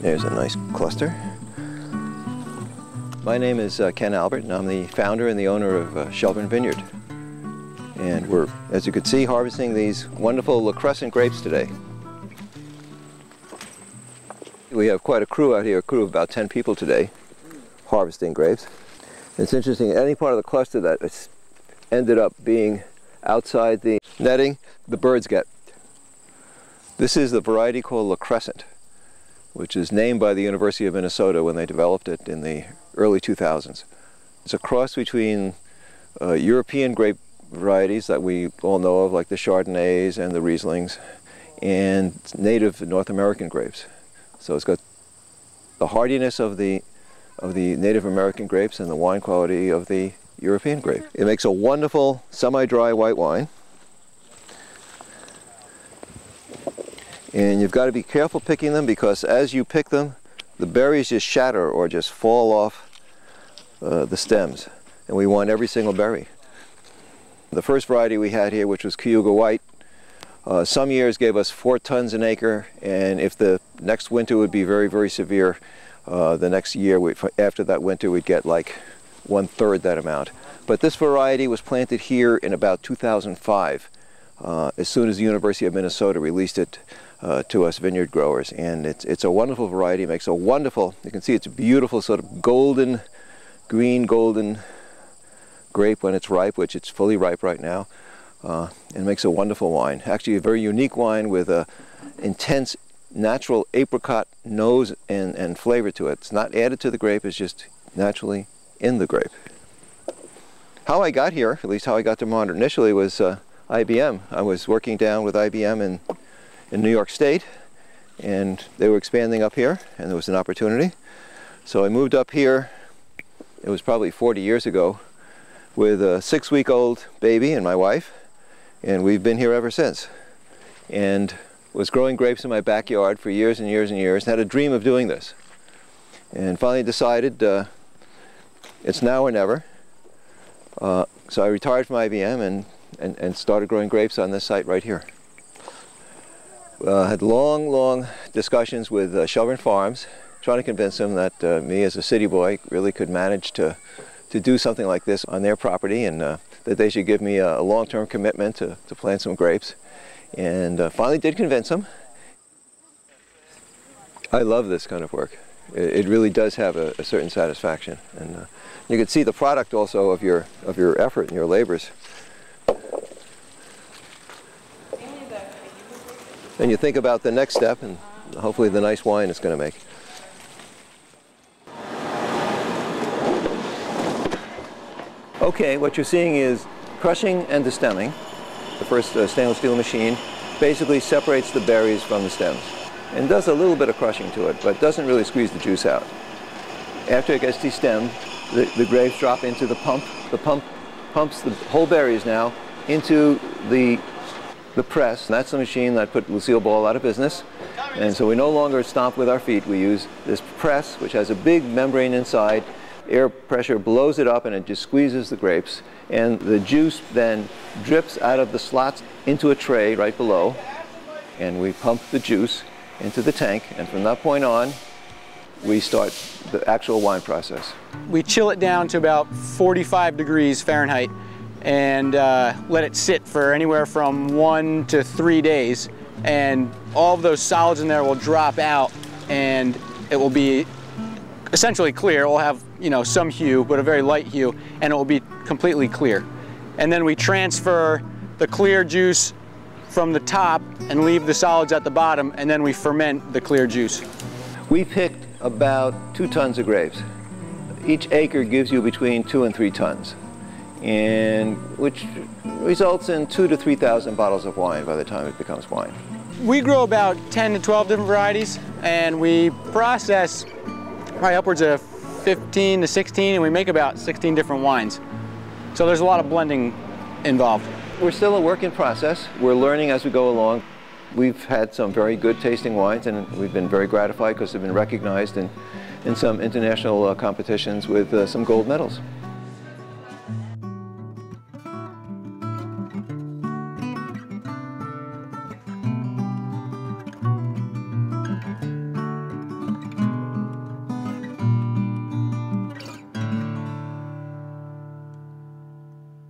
There's a nice cluster. My name is Ken Albert, and I'm the founder and the owner of Shelburne Vineyard. And we're, as you can see, harvesting these wonderful La Crescent grapes today. We have quite a crew out here, a crew of about 10 people today, harvesting grapes. It's interesting, any part of the cluster that ended up being outside the netting, the birds get. This is the variety called La Crescent, which is named by the University of Minnesota when they developed it in the early 2000s. It's a cross between European grape varieties that we all know of, like the Chardonnays and the Rieslings, and native North American grapes. So it's got the hardiness of the Native American grapes and the wine quality of the European grape. It makes a wonderful semi-dry white wine. And you've got to be careful picking them, because as you pick them, the berries just shatter or just fall off the stems. And we want every single berry. The first variety we had here, which was Cayuga White, some years gave us 4 tons an acre, and if the next winter would be very, very severe, the next year, after that winter, we'd get like 1/3 that amount. But this variety was planted here in about 2005, as soon as the University of Minnesota released it to us vineyard growers. And it's a wonderful variety. It makes a wonderful, you can see it's a beautiful sort of golden, green golden grape when it's ripe, which it's fully ripe right now. And makes a wonderful wine. Actually a very unique wine with a intense natural apricot nose and flavor to it. It's not added to the grape, it's just naturally in the grape. How I got here, at least how I got to Vermont initially, was IBM. I was working down with IBM in New York State, and they were expanding up here, and there was an opportunity. So I moved up here, it was probably 40 years ago, with a 6-week-old baby and my wife, and we've been here ever since. And was growing grapes in my backyard for years and years and years, and had a dream of doing this. And finally decided it's now or never. So I retired from IBM and started growing grapes on this site right here. Had long discussions with Shelburne Farms, trying to convince them that me as a city boy really could manage to do something like this on their property, and that they should give me a long-term commitment to plant some grapes. And finally did convince them. I love this kind of work. It really does have a certain satisfaction, and you can see the product also of your effort and your labors. Then you think about the next step and hopefully the nice wine it's going to make. Okay, what you're seeing is crushing and destemming. The first stainless steel machine basically separates the berries from the stems and does a little bit of crushing to it, but doesn't really squeeze the juice out. After it gets destemmed, the grapes drop into the pump. The pump pumps the whole berries now into the press. And that's the machine that put Lucille Ball out of business. And so we no longer stomp with our feet. We use this press, which has a big membrane inside. Air pressure blows it up and it just squeezes the grapes. And the juice then drips out of the slots into a tray right below. And we pump the juice into the tank. And from that point on, we start the actual wine process. We chill it down to about 45 degrees Fahrenheit and let it sit for anywhere from 1 to 3 days. And all of those solids in there will drop out and it will be essentially clear. It will have, you know, some hue, but a very light hue, and it will be completely clear. And then we transfer the clear juice from the top and leave the solids at the bottom, and then we ferment the clear juice. We picked about 2 tons of grapes. Each acre gives you between 2 and 3 tons, and which results in 2,000 to 3,000 bottles of wine by the time it becomes wine. We grow about 10 to 12 different varieties, and we process probably upwards of 15 to 16, and we make about 16 different wines. So there's a lot of blending involved. We're still a work in process. We're learning as we go along. We've had some very good tasting wines, and we've been very gratified because they've been recognized in some international competitions with some gold medals.